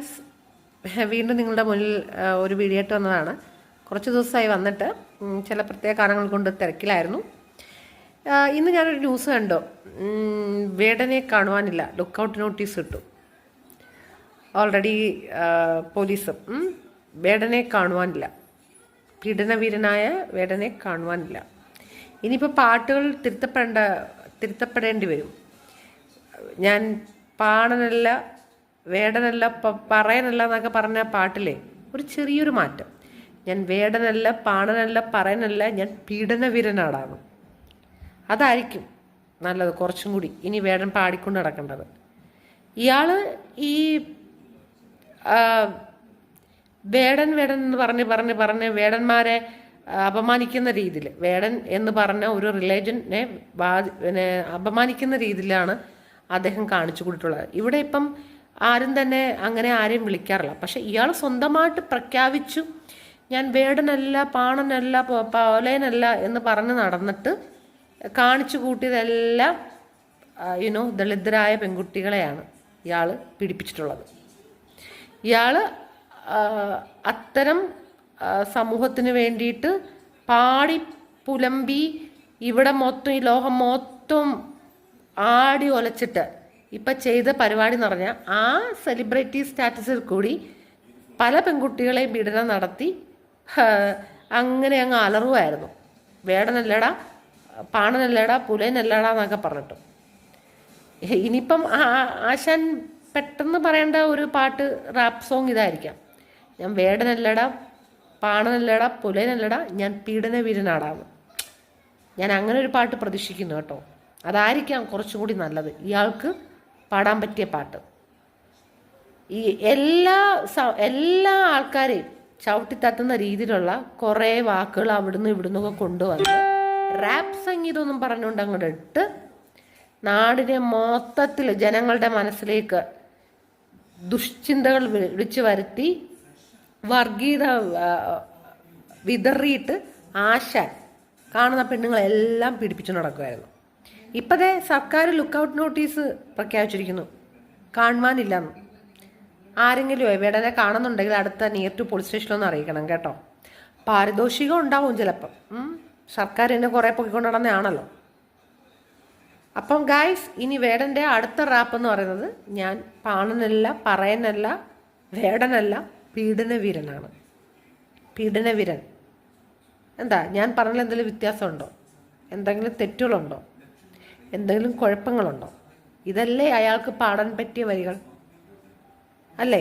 Guys, വീണ്ടും നിങ്ങളുടെ മുന്നിൽ ഒരു വീഡിയോ ആയിട്ട് വന്നതാണ്. കുറച്ച് ദിവസമായി വന്നിട്ട് ചില പ്രത്യേക കാരണങ്ങൾ കൊണ്ട് തിരക്കിലായിരുന്നു. ഇന്ന് ഞാനൊരു ന്യൂസ് കണ്ടു. വേടനെ കാണുവാനില്ല, ലുക്കൗട്ട് നോട്ടീസ് ഇട്ടു. ഓൾറെഡി പോലീസ് വേടനെ കാണുവാനില്ല, പീഡനവീരനായ വേടനെ കാണുവാനില്ല. ഇനിയിപ്പോൾ പാട്ടുകൾ തിരുത്തപ്പെടേണ്ടി വരും. ഞാൻ പാണനല്ല, വേടനല്ല, പറയനല്ല എന്നൊക്കെ പറഞ്ഞ പാട്ടിലെ ഒരു ചെറിയൊരു മാറ്റം. ഞാൻ വേടനല്ല, പാണനല്ല, പറയനല്ല, ഞാൻ പീഡനവീരനാടാണ്. അതായിരിക്കും നല്ലത് കുറച്ചും കൂടി. ഇനി വേടൻ പാടിക്കൊണ്ട് നടക്കേണ്ടത്. ഇയാൾ ഈ വേടൻ വേടൻ എന്ന് പറഞ്ഞ് വേടന്മാരെ അപമാനിക്കുന്ന രീതിയിൽ, വേടൻ എന്ന് പറഞ്ഞ ഒരു റിലീജനെ അപമാനിക്കുന്ന രീതിയിലാണ് അദ്ദേഹം കാണിച്ചു കൊടുത്തിട്ടുള്ളത്. ഇവിടെ ഇപ്പം ആരും തന്നെ അങ്ങനെ ആരെയും വിളിക്കാറില്ല. പക്ഷെ ഇയാൾ സ്വന്തമായിട്ട് പ്രഖ്യാപിച്ചു, ഞാൻ വേടനല്ല, പാണനല്ല, പോലേനല്ല എന്ന് പറഞ്ഞ് നടന്നിട്ട് കാണിച്ചു കൂട്ടിയതെല്ലാം ദളിതരായ പെൺകുട്ടികളെയാണ് ഇയാൾ പീഡിപ്പിച്ചിട്ടുള്ളത്. ഇയാൾ അത്തരം സമൂഹത്തിന് വേണ്ടിയിട്ട് പാടി പുലമ്പി ഇവിടെ മൊത്തം, ഈ ലോകം മൊത്തം ആടി ഒലച്ചിട്ട് ഇപ്പം ചെയ്ത പരിപാടി എന്ന് പറഞ്ഞാൽ ആ സെലിബ്രിറ്റി സ്റ്റാറ്റസിൽ കൂടി പല പെൺകുട്ടികളെയും പീഡനം നടത്തി അങ്ങനെ അങ്ങ് അലറുമായിരുന്നു. വേടനല്ലടാ, പാണനല്ലടാ, പുലയനല്ലടാ എന്നൊക്കെ പറഞ്ഞിട്ട്. ഇനിയിപ്പം ആശാൻ പെട്ടെന്ന് പറയേണ്ട ഒരു പാട്ട്, റാപ്പ് സോങ് ഇതായിരിക്കാം. ഞാൻ വേടനല്ലടാ, പാണനല്ലടാ, പുലയനല്ലടാ, ഞാൻ പീഡനവീരനാടാന്ന്. ഞാൻ അങ്ങനെ ഒരു പാട്ട് പ്രതീക്ഷിക്കുന്നു കേട്ടോ. അതായിരിക്കാം കുറച്ചും കൂടി നല്ലത്, ഇയാൾക്ക് പാടാൻ പറ്റിയ പാട്ട്. ഈ എല്ലാ ആൾക്കാരെയും ചവിട്ടിത്തട്ടുന്ന രീതിയിലുള്ള കുറേ വാക്കുകൾ അവിടുന്ന് ഇവിടുന്നൊക്കെ കൊണ്ടുവന്ന് റാപ്പ് സംഗീതമൊന്നും പറഞ്ഞുകൊണ്ട് അങ്ങോട്ട് ഇട്ട് നാടിനെ മൊത്തത്തിൽ ജനങ്ങളുടെ മനസ്സിലേക്ക് ദുഷ്ചിന്തകൾ വിളിച്ചു വരുത്തി വർഗീയത വിതറിയിട്ട് ആശാൻ കാണുന്ന പെണ്ണുങ്ങളെല്ലാം പീഡിപ്പിച്ചു നടക്കുമായിരുന്നു. ഇപ്പോഴത്തെ സർക്കാർ ലുക്കൗട്ട് നോട്ടീസ് പ്രഖ്യാപിച്ചിരിക്കുന്നു, കാണുവാനില്ലെന്ന്. ആരെങ്കിലും വേടനെ കാണുന്നുണ്ടെങ്കിൽ അടുത്ത നിയർ ടു പോലീസ് സ്റ്റേഷനിലൊന്ന് അറിയിക്കണം കേട്ടോ. പാരിതോഷികം ഉണ്ടാവും ചിലപ്പം. സർക്കാർ എന്നെ കുറേ പൊക്കിക്കൊണ്ട് നടന്നതാണല്ലോ. അപ്പം ഗായ്സ്, ഇനി വേടൻ്റെ അടുത്ത റാപ്പ് എന്ന് പറയുന്നത് ഞാൻ പാണനല്ല, പറയനല്ല, വേടനല്ല, പീഡനവീരനാണ്. പീഡനവീരൻ. എന്താ ഞാൻ പറഞ്ഞതിൽ എന്തെങ്കിലും വ്യത്യാസമുണ്ടോ? എന്തെങ്കിലും തെറ്റുകളുണ്ടോ? എന്തെങ്കിലും കുഴപ്പങ്ങളുണ്ടോ? ഇതല്ലേ അയാൾക്ക് പാടാൻ പറ്റിയ വരികൾ അല്ലേ?